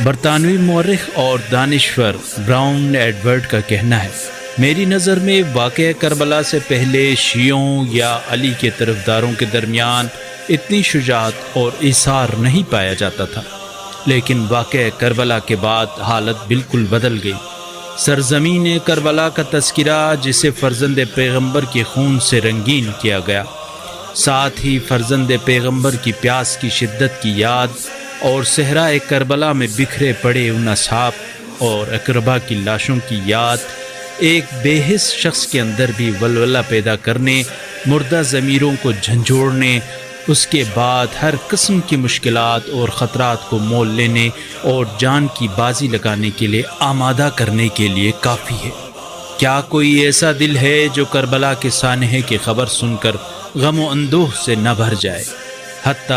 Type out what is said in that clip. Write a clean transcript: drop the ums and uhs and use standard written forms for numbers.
برطانوی مورخ اور دانشور براؤن ایڈورڈ کا کہنا ہے، میری نظر میں واقعہ کربلا سے پہلے شیعوں یا علی کے طرفداروں کے درمیان اتنی شجاعت اور ایثار نہیں پایا جاتا تھا، لیکن واقعہ کربلا کے بعد حالت بالکل بدل گئی۔ سرزمین کربلا کا تذکرہ، جسے فرزند پیغمبر کے خون سے رنگین کیا گیا، ساتھ ہی فرزند پیغمبر کی پیاس کی شدت کی یاد اور صحرائے کربلا میں بکھرے پڑے ان اصحاب اور اقربا کی لاشوں کی یاد، ایک بے حس شخص کے اندر بھی ولولہ پیدا کرنے، مردہ ضمیروں کو جھنجھوڑنے، اس کے بعد ہر قسم کی مشکلات اور خطرات کو مول لینے اور جان کی بازی لگانے کے لیے آمادہ کرنے کے لیے کافی ہے۔ کیا کوئی ایسا دل ہے جو کربلا کے سانحے کی خبر سن کر غم و اندوہ سے نہ بھر جائے؟ حتیٰ